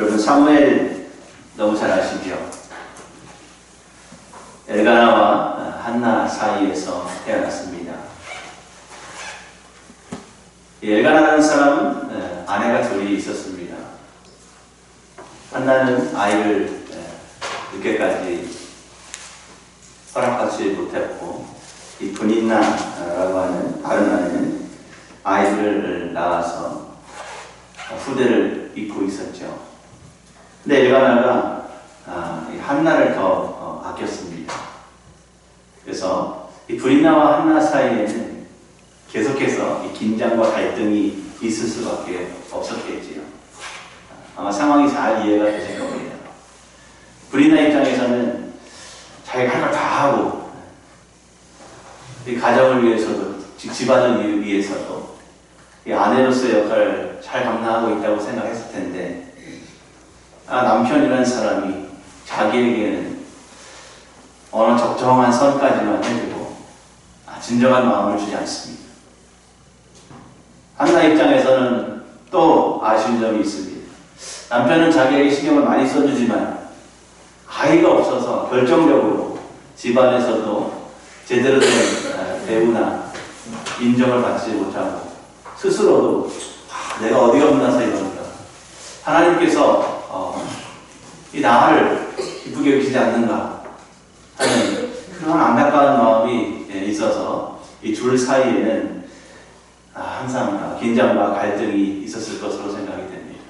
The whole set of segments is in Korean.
여러분 사무엘 너무 잘 아시죠? 엘가나와 한나 사이에서 태어났습니다. 엘가나라는 사람은 아내가 둘이 있었습니다. 한나는 아이를 늦게까지 허락받지 못했고, 이 분인나라고 하는 다른 아내는 아이들을 낳아서 후대를 잇고 있었죠. 근데 엘가나가 한나를 더 아꼈습니다. 그래서 이 분인나와 한나 사이에는 계속해서 이 긴장과 갈등이 있을 수밖에 없었겠지요. 아마 상황이 잘 이해가 되실 겁니다. 분인나 입장에서는 자기가 할 걸 다 하고, 이 가정을 위해서도, 집안을 위해서도 이 아내로서의 역할을 잘 감당하고 있다고 생각했을 텐데, 남편이라는 사람이 자기에게는 어느 적정한 선까지만 해주고 진정한 마음을 주지 않습니다. 한나 입장에서는 또 아쉬운 점이 있습니다. 남편은 자기에게 신경을 많이 써주지만 아이가 없어서 결정적으로 집안에서도 제대로 된 대우나 인정을 받지 못하고 스스로도 내가 어디가 없나서 이런가, 하나님께서 이 나를 기쁘게 여기지 않는가 하는 그런 안타까운 마음이 있어서 이 둘 사이에는 항상 긴장과 갈등이 있었을 것으로 생각이 됩니다.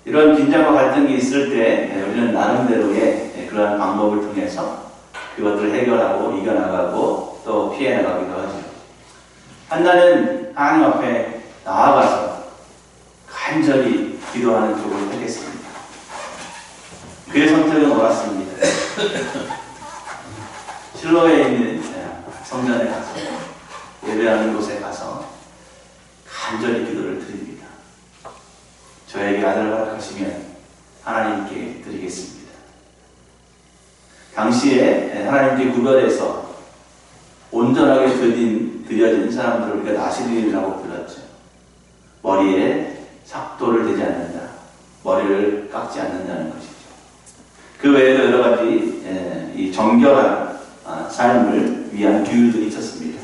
이런 긴장과 갈등이 있을 때 우리는 나름대로의 그러한 방법을 통해서 그것들을 해결하고 이겨나가고 또 피해나가기도 하죠. 한나는 하나님 앞에 나아가서 간절히 기도하는 쪽을 택했습니다. 그의 선택은 옳았습니다. 실로에 있는 성전에 가서, 예배하는 곳에 가서 간절히 기도를 드립니다. 저에게 아들을 허락하시면 하나님께 드리겠습니다. 당시에 하나님께 구별해서 온전하게 드려진 사람들을 우리가 나시린이라고 불렀죠. 머리에 삭도를 대지 않는다, 머리를 깎지 않는다는 것이죠. 그 외에도 여러 가지 이 정결한 삶을 위한 규율들이 있었습니다.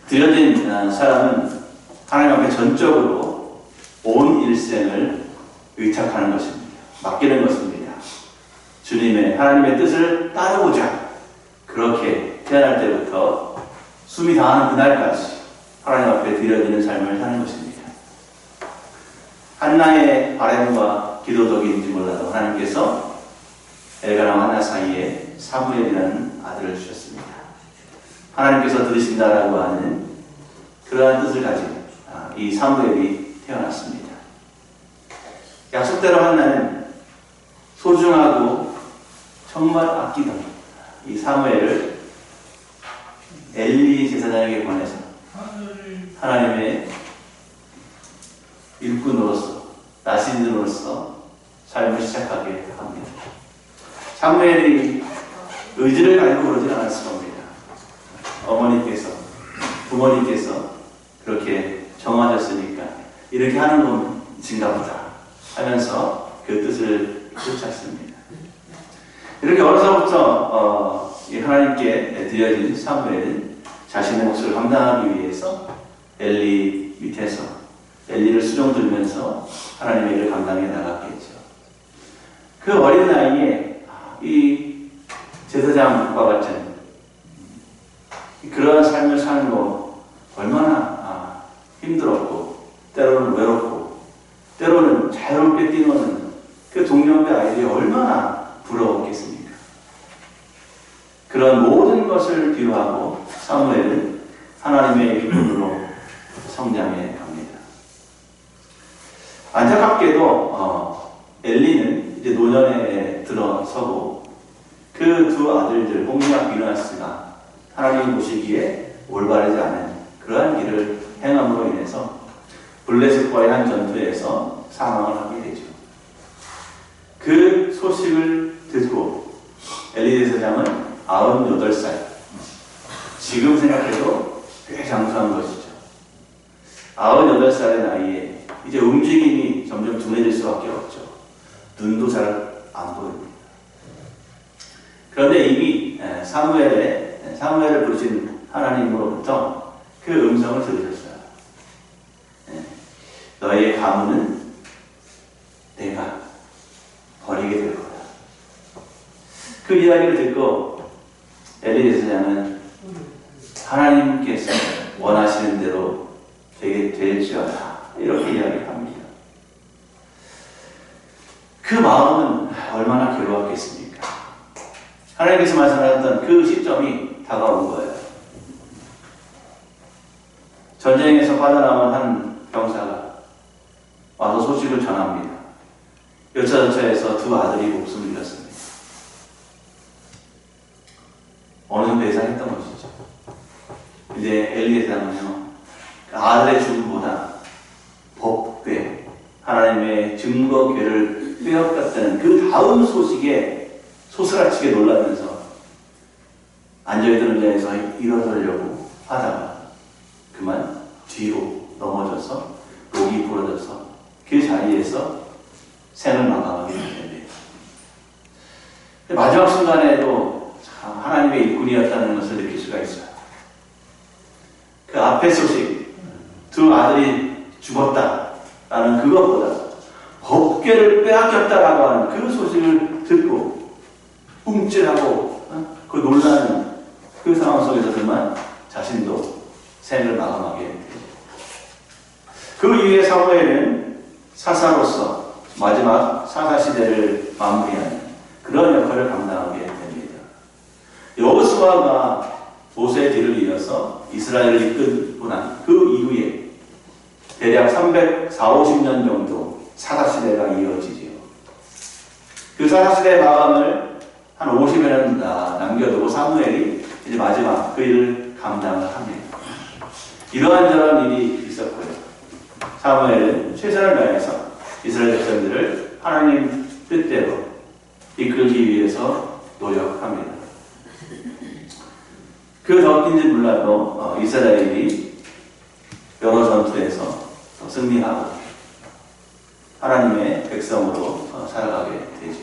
드려진 사람은 하나님 앞에 전적으로 온 일생을 의탁하는 것입니다. 맡기는 것입니다. 주님의 하나님의 뜻을 따르고자 그렇게 태어날 때부터 숨이 다하는 그날까지 하나님 앞에 드려지는 삶을 사는 것입니다. 한나의 바람과 기도덕인지 몰라도 하나님께서 엘가나와 한나 사이에 사무엘이라는 아들을 주셨습니다. 하나님께서 들으신다라고 하는 그러한 뜻을 가진 이 사무엘이 태어났습니다. 약속대로 한나는 소중하고 정말 아끼던 이 사무엘을 엘리 제사장에게 보내서 하나님의 일꾼으로서, 나시린으로서 삶을 시작하게 합니다. 사무엘이 의지를 가지고 그러지 않았을 겁니다. 어머니께서, 부모님께서 그렇게 정하셨으니까 이렇게 하는 건인가 보다 하면서 그 뜻을 쫓았습니다. 이렇게 어려서부터 하나님께 드려진 사무엘은 자신의 몫을 감당하기 위해서 엘리 밑에서 엘리를 수종 들면서 하나님의 일을 감당해 나갔겠죠. 그 어린 나이에 이 제사장과 같은 그러한 삶을 사는 거 얼마나 힘들었고, 때로는 외롭고, 때로는 자유롭게 뛰노는 그 동년배 아이들이 얼마나 부러웠겠습니까? 그런 모든 것을 뒤로하고 사무엘은 하나님의 일꾼으로 성장해 갑니다. 안타깝게도 엘리는 이제 노년에 들어서고 그 두 아들들 홈리와 비느하스가 하나님이 보시기에 올바르지 않은 그러한 일을 행함으로 인해서 블레셋과의 한 전투에서 사망을 하게 되죠. 그 소식을 듣고 엘리 제사장은 98살, 지금 생각해도 꽤 장수한 것이죠. 98살의 나이에 이제 움직임이 점점 둔해질 수밖에 없죠. 눈도 잘 안 보입니다. 그런데 이미 사무엘을 부르신 하나님으로부터 그 음성을 들으셨어요. 너희의 가문은 내가 버리게 될 거다. 그 이야기를 듣고 엘리 제사장은 하나님께서 원하시는 대로 되게 될지어다 이렇게 이야기합니다. 그 마음은 얼마나 괴로웠겠습니까? 하나님께서 말씀하셨던 그 시점이 다가온 거예요. 전쟁에서 빠져나온 한 병사가 와서 소식을 전합니다. 여차저차해서 두 아들이 목숨을 잃었습니다. 어느 정도 예상했던 것이죠. 이제 엘리 제사장은요, 아들의 죽음보다 법궤, 하나님의 증거궤를 빼앗겼다는 그 다음 소식에 소스라치게 놀라면서 앉아있던 자리에서 일어서려고 하다가 그만 뒤로 넘어져서 목이 부러져서 그 자리에서 생을 마감하게 됩니다. 마지막 순간에도 참 하나님의 일꾼이었다는 것을 느낄 수가 있어요. 그 앞의 소식, 두 아들이 죽었다라는 그것보다 법궤를 빼앗겼다라고 하는 그 소식을 듣고 움찔하고 그 놀라는 그 상황 속에서 그만 자신도 생을 마감하게 됩니다. 그 이후에 사무엘은 사사로서 마지막 사사시대를 마무리하는 그런 역할을 감당하게 됩니다. 여호수아가 모세의 뒤를 이어서 이스라엘을 이끌고 난 그 이후에 대략 340년 정도 사사시대가 이어지지요. 그 사사시대의 마감을 한 50여 년 남겨두고 사무엘이 이제 마지막 그 일을 감당을 합니다. 이러한저러한 일이 있었고요. 사무엘은 최선을 다해서 이스라엘 백성들을 하나님 뜻대로 이끌기 위해서 노력합니다. 그 덕인지 몰라도 이스라엘이 여러 전투에서 승리하고 하나님의 백성으로 살아가게 되죠.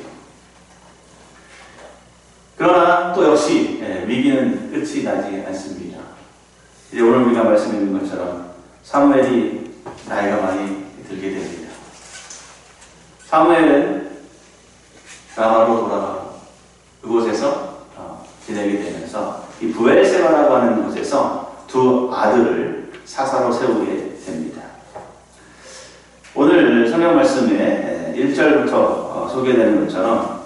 그러나 또 역시 위기는 끝이 나지 않습니다. 이제 오늘 우리가 말씀드린 것처럼 사무엘이 나이가 많이 들게 됩니다. 사무엘은 라마로 돌아가고 그곳에서 지내게 되면서 이 브엘세바라고 하는 곳에서 두 아들을 사사로 세우게 됩니다. 오늘 성경 말씀에 1절부터 소개되는 것처럼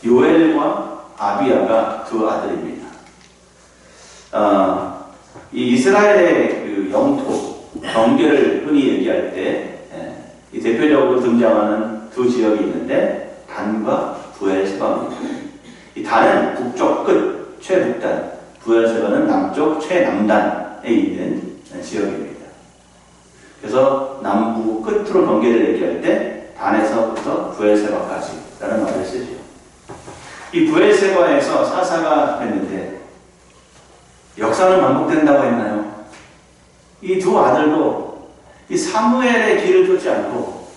요엘과 아비야가 두 아들입니다. 이 이스라엘의 그 영토, 경계를 흔히 얘기할 때 이 대표적으로 등장하는 두 지역이 있는데 단과 브엘세바입니다. 이 단은 북쪽 끝, 최북단, 브엘세바는 남쪽 최남단에 있는 지역입니다. 그래서 남부 끝으로 경계를 얘기할 때 단에서부터 브엘세바까지라는 말을 쓰죠. 이 브엘세바에서 사사가 됐는데 역사는 반복된다고 했나요? 이 두 아들도 이 사무엘의 길을 쫓지 않고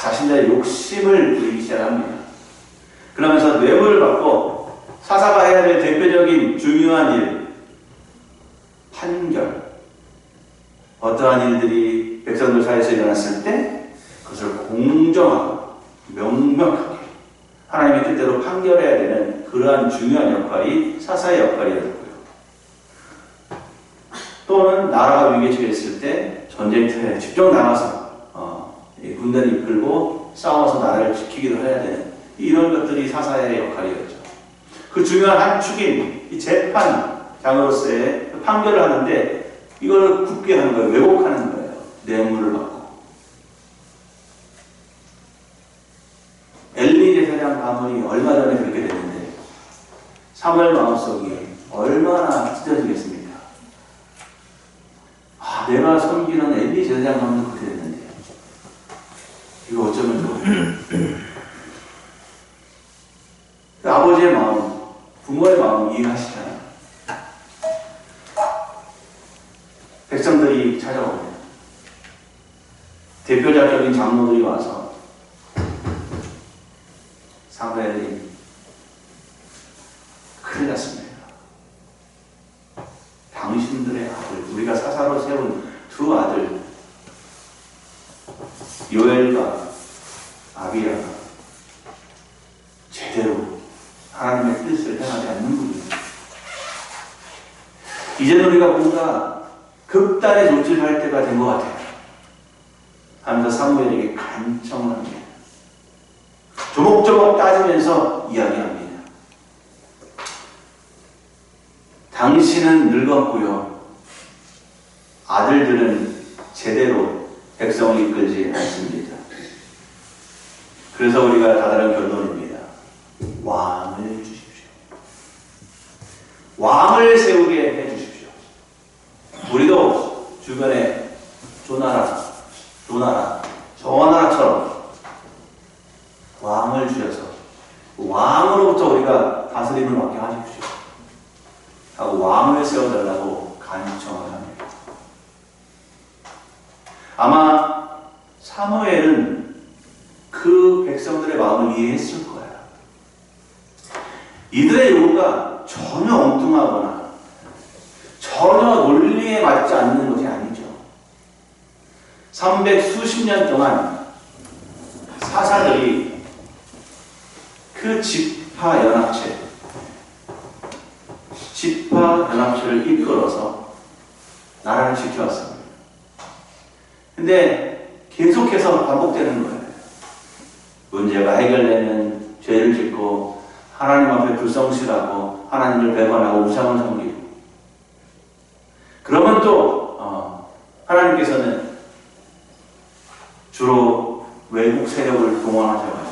자신들의 욕심을 부리기 시작합니다. 그러면서 뇌물을 받고 사사가 해야 될 대표적인 중요한 일, 판결. 어떠한 일들이 백성들 사이에서 일어났을 때 그것을 공정하고 명명하게 하나님의 뜻대로 판결해야 되는 그러한 중요한 역할이 사사의 역할이었고요. 또는 나라가 위기에 처했을 때 전쟁터에 직접 나가서 군대를 이끌고 싸워서 나라를 지키기도 해야 되는 이런 것들이 사사의 역할이었죠. 그 중요한 한 축인 이 재판장으로서의 판결을 하는데 이걸 굳게 하는 거예요. 왜곡하는 거예요. 뇌물을 받고. 엘리 제사장 가문이 얼마 전에 그렇게 됐는데 사무엘 마음속이 얼마나 찢어지겠습니까? 내가 섬기는 엘리 제사장 가문은 그렇게 됐는데 이거 어쩌면 좋을까? 아버지의 마음, 부모의 마음 이해하시잖아요. 백성들이 찾아옵니다. 대표적인 대표적인 장로들이 와서 사무엘이 큰일 났습니다. 당신들의 아들, 우리가 사사로 세운 두 아들 요엘과 아비야가 제대로 하나님의 뜻을 행하지 않는 분입니다. 이제는 우리가 뭔가 극단의 조치를 할 때가 된 것 같아요. 하면서 사무엘에게 간청을 합니다. 조목조목 따지면서 이야기합니다. 당신은 늙었고요. 아들들은 제대로 백성을 이끌지 않습니다. 그래서 우리가 다다른 결론입니다. 왕을 주십시오. 왕을 세우게 해주십시오. 우리도 주변에 저 나라처럼 왕을 주셔서 왕으로부터 우리가 다스림을 맡게 하십시오 하고 왕을 세워달라고 간청을 합니다. 아마 사무엘은 그 백성들의 마음을 이해했을 거예요. 이들의 요구가 전혀 엉뚱하거나 전혀 논리에 맞지 않는 것이 아니죠. 300수십 년 동안 사사들이 그 지파연합체를 이끌어서 나라를 지켜왔습니다. 근데 계속해서 반복되는 거예요. 문제가 해결되면 죄를 짓고 하나님 앞에 불성실하고 하나님을 배반하고 우상을 섬기고, 그러면 또 하나님께서는 주로 외국 세력을 동원하셔가지고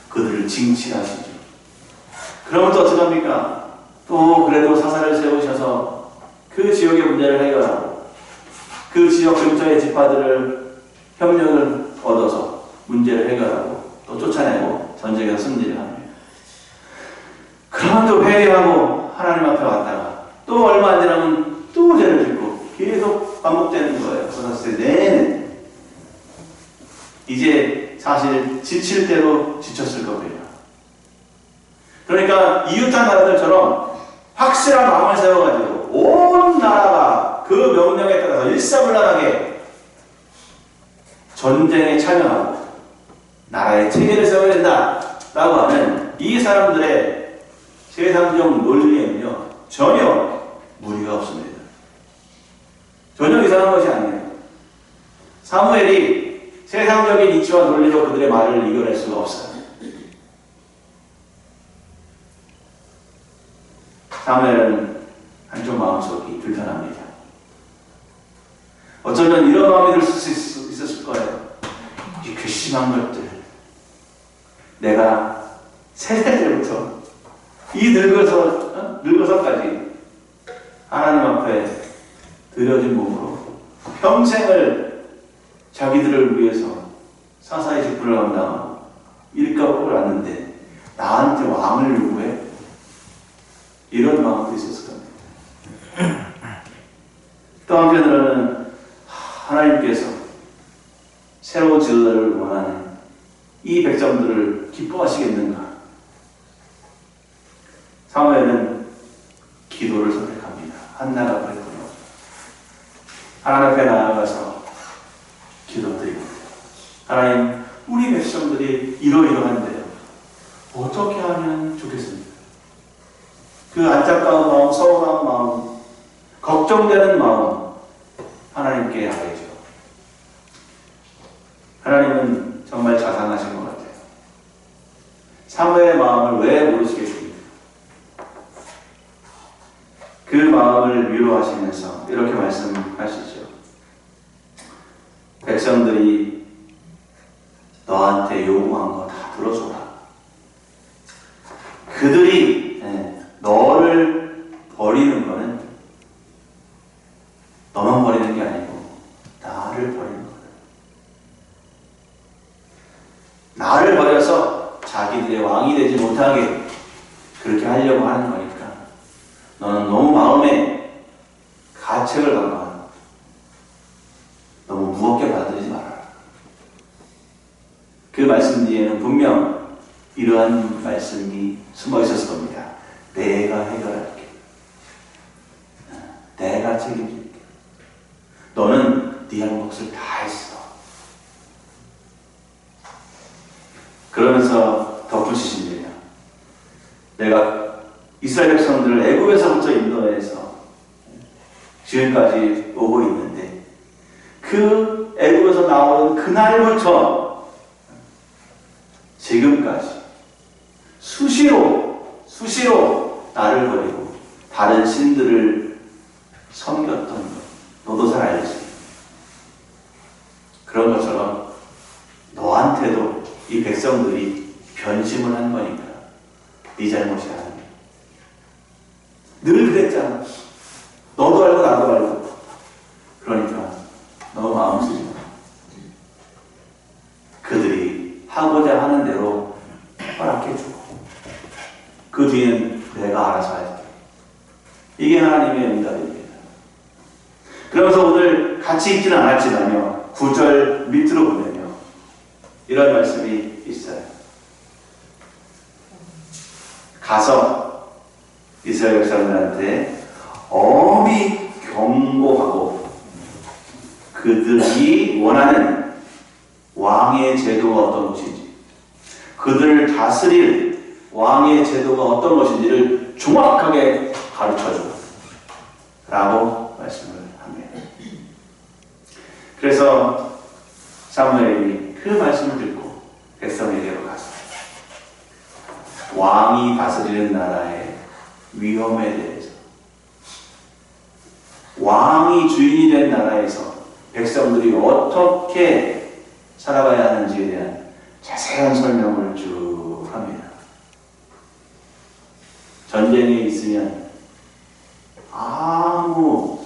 그들을 징치하시죠. 그러면 또 어떻게 합니까? 또 그래도 사사를 세우셔서 그 지역의 문제를 해결하고 그 지역 근처의 지파들을 협력을 얻어서 문제를 해결하고 또 쫓아내고 전쟁에서 승리를 합니다. 그러면 또 회개하고 하나님 앞에 왔다가 또 얼마 안 지나면 또 죄를 짓고 계속 반복되는 거예요. 그래서 내내 이제 사실 지칠 대로 지쳤을 겁니다. 그러니까 이웃한 나라들처럼 확실한 마음을 세워가지고 온 나라가 그 명령에 따라서 일사불란하게 전쟁에 참여하고 나라의 체계를 세워야 된다라고 하는 이 사람들의 세상적 논리에는요 전혀 무리가 없습니다. 전혀 이상한 것이 아니에요. 사무엘이 세상적인 이치와 논리로 그들의 말을 이겨낼 수가 없어요. 사무엘은 한쪽 마음속이 불편합니다. 어쩌면 이런 마음이 들 수 있었을 거예요. 이 괘씸한 것들, 내가 세살 때부터 이 늙어서까지 하나님 앞에 드려진 몸으로 평생을 자기들을 위해서 사사의 직분을 감당하고 일가복을 왔는데 나한테 왕을 요구해? 이런 마음도 있었을 겁니다. 또 한편으로는 하나님께서 새로 지으를 원하는 이 백성들을 기뻐하시겠는가? 사무엘은 기도를 선택합니다. 한나가 그랬군요. 하나님 앞에 나아가서 기도드리고, 하나님, 우리 백성들이 이러이러한데요. 어떻게 하면 좋겠습니까? 그 안타까운 마음, 서운한 마음, 걱정되는 마음 하나님께 알죠. 하나님은 정말 자상하신 것 같아요. 사무엘의 마음을 왜 모르시겠습니까? 그 마음을 위로하시면서 이렇게 말씀하시죠. 백성들이 너한테 요구한 거 다 들어줘라. 그들이 너를 버리는 거는 너만 버리는 게 아니고 나를 버리는 거다. 나를 버려서 자기들의 왕이 되지 못하게 그렇게 하려고 하는 거니까 너는 너무 마음에 가책을 강요하는, 너무 무겁게 받아들이지 말아라. 이러한 말씀이 숨어 있었을 겁니다. 내가 해결할게. 내가 책임질게. 너는 네 할 몫을 다 했어. 그러면서 덧붙이십니다. 내가 이스라엘 백성들을 애굽에서부터 인도해서 지금까지 오고 있는데 그 애굽에서 나오는 그날부터 지금까지 수시로 나를 버리고 다른 신들을 섬겼던 것 너도 잘 알지. 그런 것처럼 너한테도 이 백성들이 변심을 한 거니까 네 잘못이 아니야. 늘 그랬잖아. 너도 알고 나도 알고. 그러니까 너무 마음 쓰지 마. 그들이 하고자 하는 대로 허락해주고 그 뒤엔 내가 알아서 할게. 이게 하나님의 응답입니다. 그러면서 오늘 같이 읽지는 않았지만요. 9절 밑으로 보면요. 이런 말씀이 있어요. 가서 이스라엘 백성들한테 엄히 경고하고 그들이 원하는 왕의 제도가 어떤 것인지 그들을 다스릴 왕의 제도가 어떤 것인지를 정확하게 가르쳐주고 라고 말씀을 합니다. 그래서 사무엘이 그 말씀을 듣고 백성에게로 가서 왕이 다스리는 나라의 위험에 대해서 왕이 주인이 된 나라에서 백성들이 어떻게 살아가야 하는지에 대한 자세한 설명을 쭉 합니다. 전쟁에 있으면 아무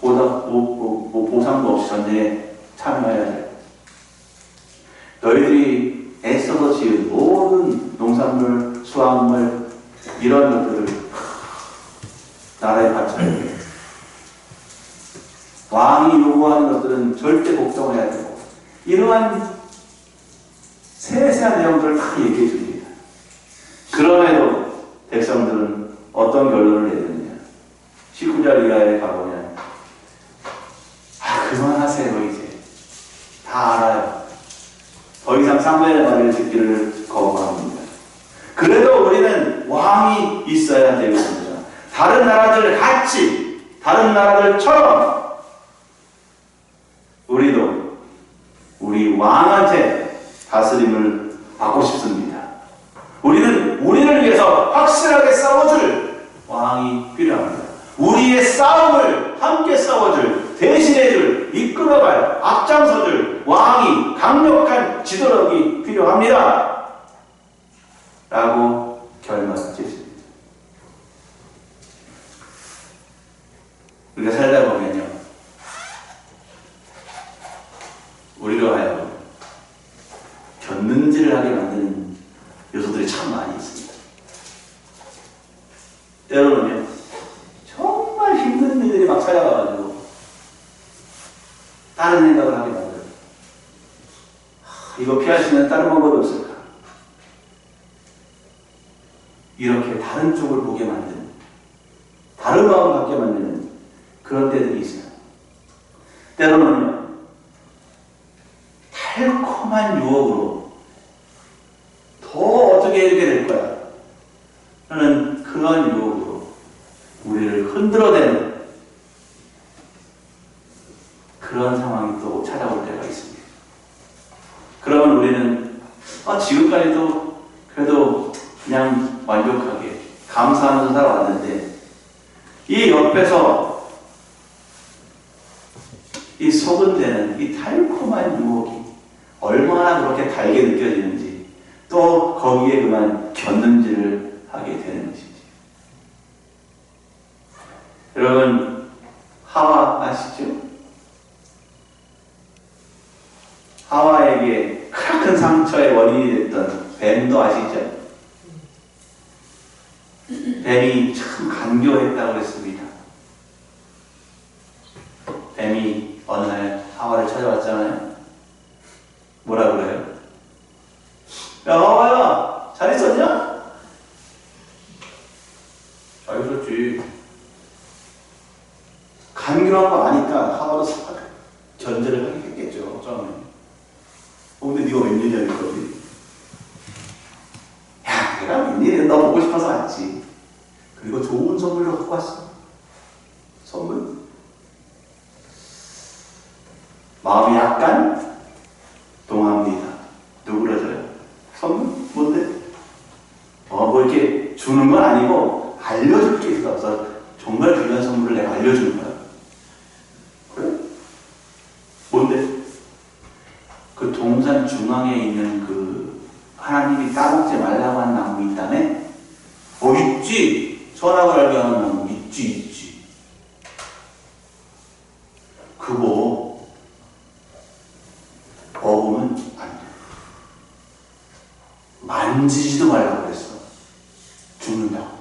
보상도 없이 전쟁에 참여해야 돼. 너희들이 애써서 지은 모든 농산물, 수확물 이런 것들을 나라에 바쳐야 돼. 왕이 요구하는 것들은 절대 복종해야 되고 이러한 세세한 내용들을 다 얘기해 줍니다. 그럼에도 백성들은 어떤 결론을 내느냐. 19절 이하에 가보면 그만하세요 이제. 다 알아요. 더 이상 사무엘의 말을 듣기를 거부합니다. 그래도 우리는 왕이 있어야 되겠습니다. 다른 나라들 같이 다른 나라들처럼 우리도 우리 왕한테 다스림을 받고 싶습니다. 우리는 우리를 위해서 확실하게 싸워줄 왕이 필요합니다. 우리의 싸움을 함께 싸워줄, 대신해줄, 이끌어갈, 앞장서줄 왕이 강력한 지도력이 필요합니다. 라고 결말짓습니다. 우리가 살다 보면요. 우리로 하여금 곁눈질을 하게 만드는 요소들이 참 많이 있습니다. 때로는요. 정말 힘든 일들이 막 찾아가가지고 다른 생각을 하게 만들어요. 이거 피할 수 있는 다른 방법이 없을까? 이렇게 다른 쪽을 보게 만드는, 다른 마음을 갖게 만드는 그런 때들이 있어요. 때로는요, 달콤한 유혹으로 더 어떻게 이렇게 될 거야 하는 그런 유혹으로 우리를 흔들어대는 그런 상황이 또 찾아올 때가 있습니다. 그러면 우리는 지금까지도 그래도 그냥 완벽하게 감사하면서 살아왔는데 이 옆에서 이 소근대는 이 달콤한 유혹이 얼마나 그렇게 달게 느껴지는지 또 거기에 그만 곁눈질을 하게 되는 것이지. 여러분 하와 아시죠? 하와에게 큰 상처의 원인이 됐던 뱀도 아시죠? 뱀이 참 간교했다고 했습니다. 뱀이 어느 날 하와를 찾아왔잖아요. 뭐라 그래요? 야 하와야 잘 불일어난 거 아니까 하와도 견제를 하게 했겠죠, 처음에. 근데 네가 웬일이야, 이거지? 야, 내가 웬일이야? 너 보고 싶어서 왔지. 그리고 좋은 선물로 갖고 왔어. 선물? 마음이 약간 동합니다. 누구라서요? 선물? 뭔데? 뭐 이렇게 주는 건 아니고 알려줄 게 있어서 정말 귀한 선물을 내가 알려주는 거야. 그래? 뭔데? 그 동산 중앙에 있는 그 하나님이 따먹지 말라고 한 나무 있다네? 있지. 선악을 알게 하는 나무 있지. 그거 먹으면 안 돼. 만지지도 말라고 그랬어. 죽는다고.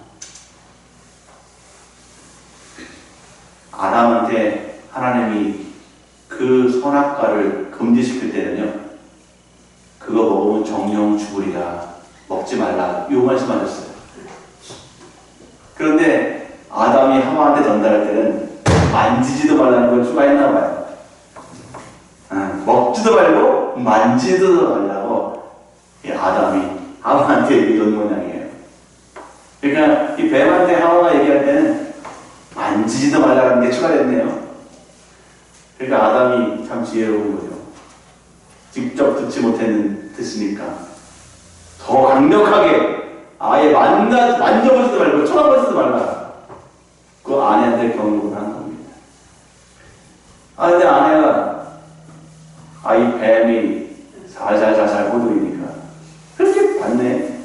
아담한테 하나님이 그 선악과를 금지시킬 때는요, 그거 먹으면 정령 죽으리라, 먹지 말라, 요 말씀하셨어요. 그런데 아담이 하와한테 전달할 때는 만지지도 말라는 걸 추가했나 봐요. 먹지도 말고 만지지도 말라고 아담이 하와한테 얘기한 모양이에요. 그러니까 이 뱀한테 하와가 얘기할 때는 만지지도 말라는 게 추가됐네요. 그러니까 아담이 참 지혜로운 거죠. 직접 듣지 못했는 듣으니까 더 강력하게 아예 만져보지도 말고 쳐다보지도 말라. 그 아내한테 경고를 한 겁니다. 근데 아내가 이 뱀이 살살살살 호두이니까 그렇게 봤네.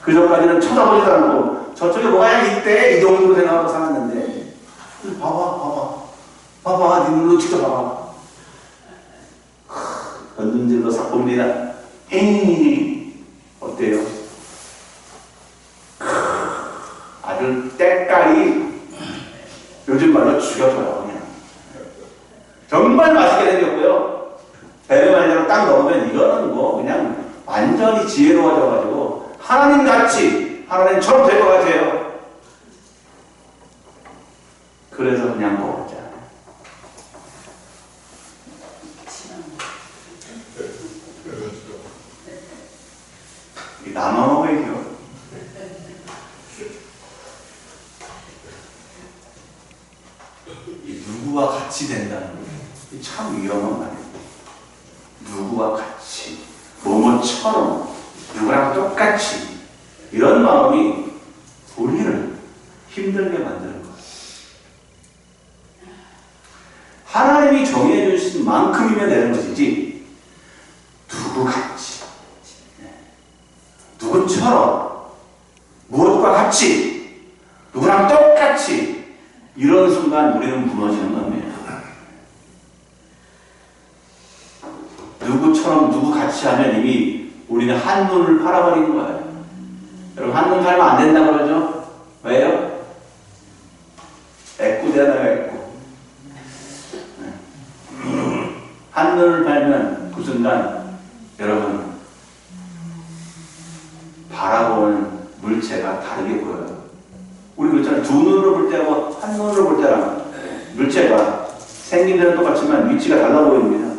그 전까지는 쳐다보지도 않고 저쪽에 뭐가 있대 이 정도로 생각하고 살았는데 봐봐 네 눈으로 직접 봐봐. 건전질로 싹 봅니다. 어때요? 아주 때깔이 요즘 말로 죽여줘요. 그냥 정말 맛있게 생겼고요. 뱀의 말대로 딱 넣으면 이거는 뭐 그냥 완전히 지혜로워져가지고 하나님같이 하나님처럼 될 것 같아요. 그래서 그냥 먹었잖아요. 나만 먹어야죠. 누구와 같이 된다는 게 참 위험한 말이에요. 누구와 같이, 뭐뭐처럼, 누구랑 똑같이 이런 마음이 우리를 힘들게 만드는 거예요. 하나님이 정해 주신 만큼이면 되는 것이지 누구같이, 누구처럼, 무엇과 같이, 누구랑 똑같이 이런 순간 우리는 무너지는 겁니다. 누구처럼 누구같이 하면 이미 우리는 한눈을 팔아버린 거예요. 여러분 한눈 팔면 안 된다고 그러죠? 왜요? 애꾸잖아요, 애꾸. 한눈을 팔면 그 순간 여러분 바라보는 물체가 다르게 보여요. 우리 그렇잖아요. 두 눈으로 볼 때하고 한 눈으로 볼 때랑 물체가 생긴 데는 똑같지만 위치가 달라 보입니다.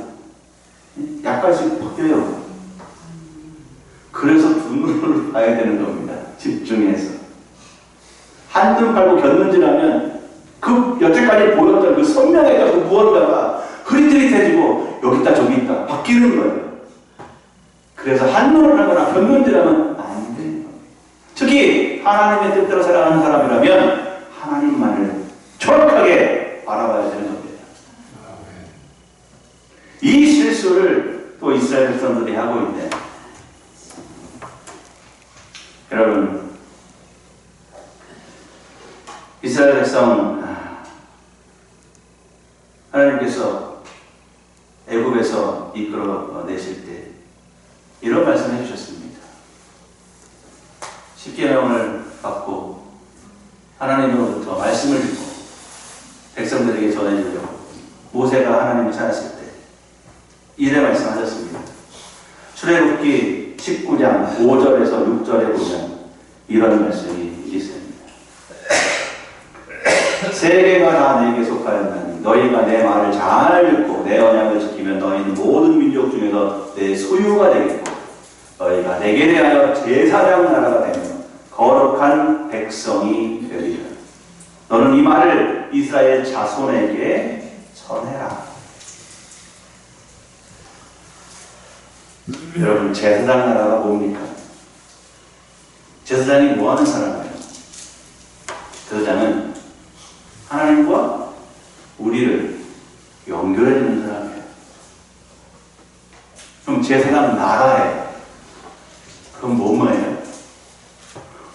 약간씩 바뀌어요. 그래서 두 눈으로 봐야 되는 겁니다. 집중해서. 한눈 팔고 곁눈질하면 그 여태까지 보였던 그 선명했던 그 무언가가 흐릿흐릿해지고 여기 있다 저기 있다 바뀌는 거예요. 그래서 한눈을 하거나 곁눈질하면 안 돼요. 특히 하나님의 뜻대로 살아가는 사람이라면 하나님만을 정확하게 알아봐야 되는 겁니다. 이 실수를 또 이스라엘 백성들이 하고 있네. 여러분 이스라엘 백성 하나님께서 애굽에서 이끌어 내실 때 이런 말씀을 해주셨습니다. 십계명을 받고 하나님으로부터 말씀을 듣고 백성들에게 전해주려고 모세가 하나님을 찾았을 때 이래 말씀하셨습니다. 출애굽기 19장 5절에서 6절에 보면 이런 말씀이 있습니다. 세계가 다 내게 속하였나니 너희가 내 말을 잘 듣고 내 언약을 지키면 너희는 모든 민족 중에서 내 소유가 되겠고 너희가 내게 대하여 제사장 나라가 되며 거룩한 백성이 되리라. 너는 이 말을 이스라엘 자손에게 전해라. 여러분, 제사장 나라가 뭡니까? 제사장이 뭐 하는 사람이에요? 제사장은 하나님과 우리를 연결해주는 사람이에요. 그럼 제사장 나라에 그럼 뭐예요?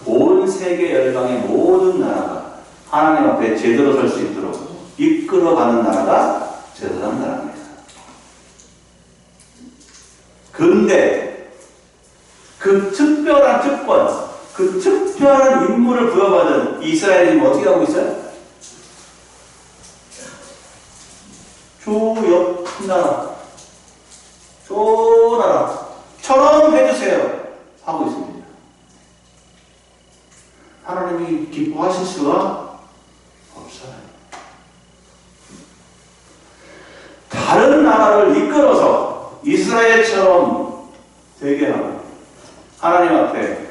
온 세계 열방의 모든 나라가 하나님 앞에 제대로 설 수 있도록 이끌어가는 나라가 제사장 나라입니다. 그런데 그 특별한 특권, 그 특별한 임무를 부여받은 이스라엘이 어떻게 하고 있어요? 저 옆 나라, 저 나라처럼 해주세요 하고 있습니다. 하나님이 기뻐하실 수가 없어요. 다른 나라를 이끌어서 이스라엘처럼 되게 하고 하나님 앞에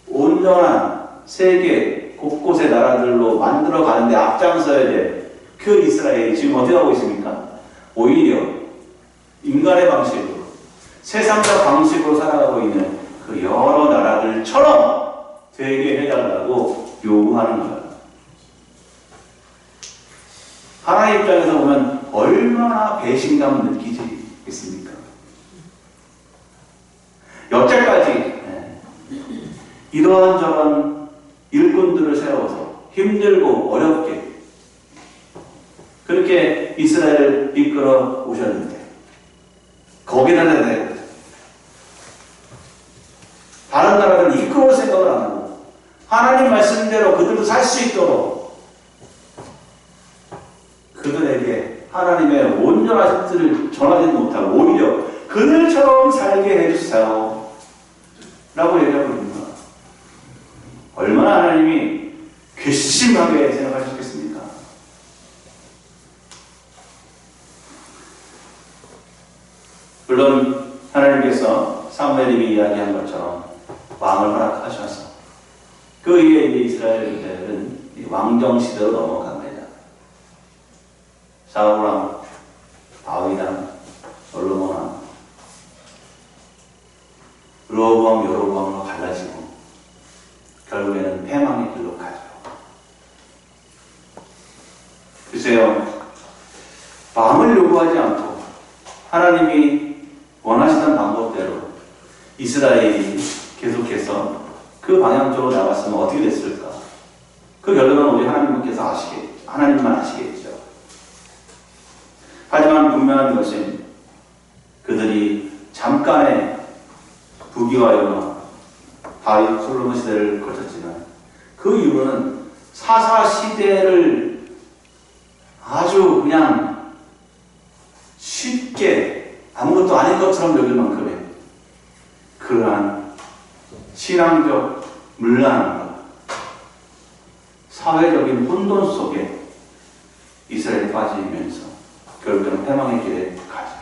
온전한 세계 곳곳의 나라들로 만들어 가는데 앞장서야 될 그 이스라엘이 지금 어떻게 하고 있습니까? 오히려 인간의 방식으로 세상적 방식으로 살아가고 있는 그 여러 나라들처럼 되게 해달라고 요구하는 거예요. 하나님 입장에서 보면 얼마나 배신감을 느끼겠습니까? 여태까지 이러한 저런 일꾼들을 세워서 힘들고 어렵게 그렇게 이스라엘을 이끌어 오셨는데 거기다 대고 다른 나라들은 이끌어올 생각을 안 하고 하나님 말씀대로 그들도 살 수 있도록 그들에게 하나님의 온전한 뜻을 전하지 못하고 오히려 그들처럼 살게 해주세요 라고 얘기하고 있는 거야. 얼마나 하나님이 괘씸하게 생각하셨겠습니까? 물론 하나님께서 사무엘이 이야기한 것처럼 왕을 허락하셔서 그 이후에 이스라엘은 왕정 시대로 넘어갑니다. 사울왕, 다윗왕, 솔로몬왕, 르호보암, 여로보암으로 갈라지고 결국에는 패망의 길로 가죠. 글쎄요, 왕을 요구하지 않고 하나님이 원하시던 방법대로 이스라엘이 계속해서 그 방향 쪽으로 나갔으면 어떻게 됐을까? 그 결론은 우리 하나님만 아시겠죠. 하지만 분명한 것은 그들이 잠깐의 부귀와 영화, 다윗 솔로몬 시대를 거쳤지만 그 이후로는 사사 시대를 아주 그냥 쉽게 아무것도 아닌 것처럼 여길 만큼의 그러한 신앙적 문란함과 사회적인 혼돈 속에 이스라엘이 빠지면서 결국에는 패망의 길에 가죠.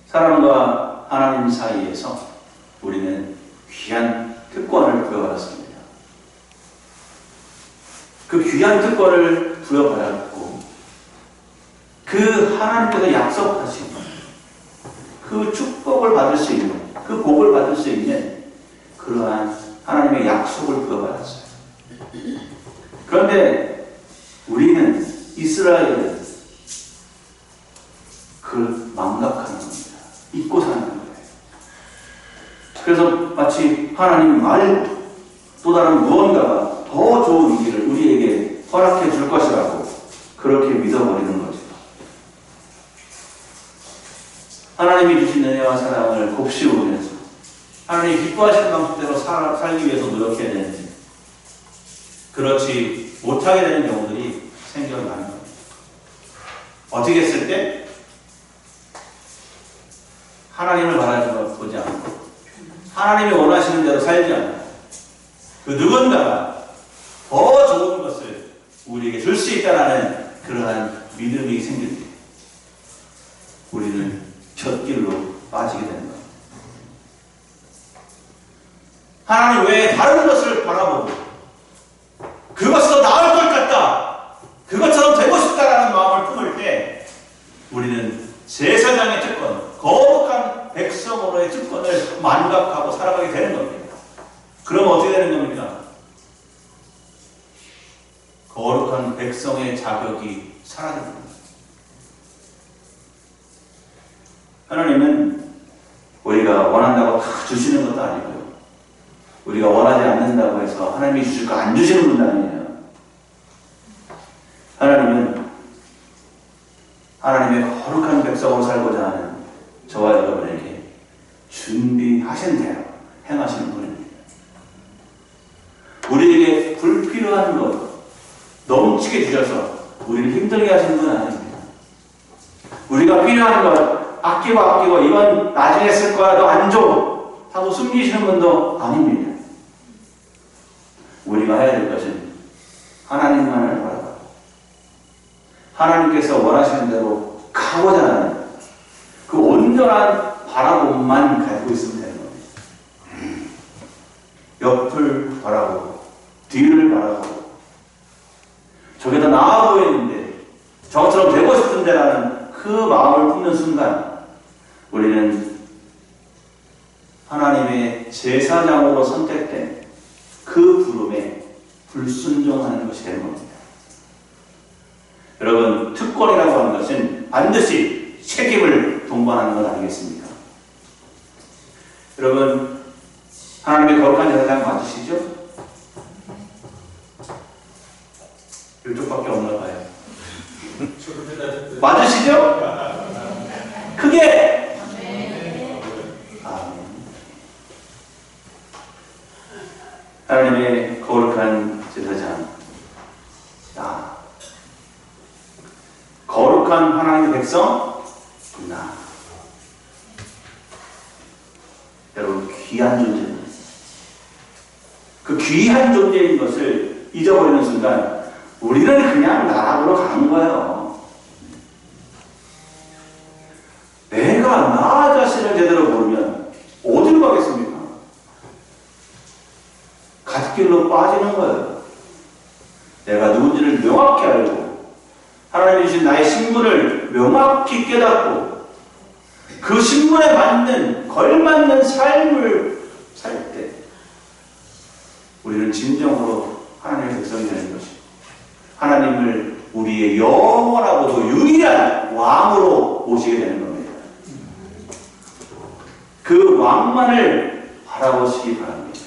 사람과 하나님 사이에서 우리는 귀한 특권을 부여받았습니다. 그 귀한 특권을 부여받았고 그 하나님께서 약속하신 그 축복을 받을 수 있는 그 복을 받을 수 있는 그러한 하나님의 약속을 부여받았어요. 그런데 우리는 이스라엘은 그걸 망각하는 겁니다. 잊고 사는 거예요. 그래서 마치 하나님 말고 또 다른 무언가가 더 좋은 길을 우리에게 허락해 줄 것이라고 그렇게 믿어버리는 거죠. 하나님이 주신 은혜와 사랑을 곱씹으면서 하나님이 기뻐하시는 방식대로 살기 위해서 노력해야 되는데 그렇지 못하게 되는 경우들이 생겨나는 겁니다. 어떻게 했을 때 하나님을 바라보지 않고 하나님이 원하시는 대로 살지 않고 그 누군가가 수 있다라는 그러한 믿음이 생길 때 우리는 곁길로 빠지게 되는 겁니다. 하나님 외에 다른 것을 바라보고 그것이 더 나을 것 같다, 그것처럼 되고 싶다라는 마음을 품을 때 우리는 제사장의 특권, 거룩한 백성으로의 특권을 만각하고 살아가게 되는 겁니다. 그럼 어떻게 되는 겁니까? 거룩한 백성의 자격이 사라집니다. 하나님은 우리가 원한다고 다 주시는 것도 아니고요, 우리가 원하지 않는다고 해서 하나님이 주실 거 안 주시는 분도 아니에요. 하나님은 하나님의 거룩한 백성으로 살고자 하는 저와 여러분에게 준비하신 대로 행하시는 분입니다. 우리에게 불필요한 것 넘치게 주셔서 우리를 힘들게 하시는 분 아닙니다. 우리가 필요한 것 아끼고 이건 나중에 쓸 거야, 너 안 줘 하고 숨기시는 분도 아닙니다. 우리가 해야 될 것은 하나님만을 바라보고 하나님께서 원하시는 대로 가고자 하는 그 온전한 바라봄만 가지고 있으면 되는 겁니다. 옆을 바라보고 뒤를 바라보고 저게 더 나아 보이는데 저것처럼 되고 싶은데 라는 그 마음을 품는 순간 우리는 하나님의 제사장으로 선택된 그 부름에 불순종하는 것이 되는 겁니다. 여러분, 특권이라고 하는 것은 반드시 책임을 동반하는 건 아니겠습니까? 여러분, 하나님의 거룩한 제사장 맞으시죠? 이쪽밖에 없나 봐요. 맞으시죠? 크게! 아멘. 하나님의 거룩한 제사장, 나. 거룩한 하나님의 백성, 나. 여러분, 귀한 존재입니다. 그 귀한 존재인 것을 잊어버리는 순간 우리는 그냥 나락으로 가는 거예요. 내가 나 자신을 제대로 모르면 어디로 가겠습니까? 갓길로 빠지는 거예요. 내가 누군지를 명확히 알고 하나님이 주신 나의 신분을 명확히 깨닫고 그 신분에 맞는, 걸맞는 삶을 살 때 우리는 진정으로 하나님의 백성이 되는 것입니다. 하나님을 우리의 영원하고도 유일한 왕으로 모시게 되는 겁니다. 그 왕만을 바라보시기 바랍니다.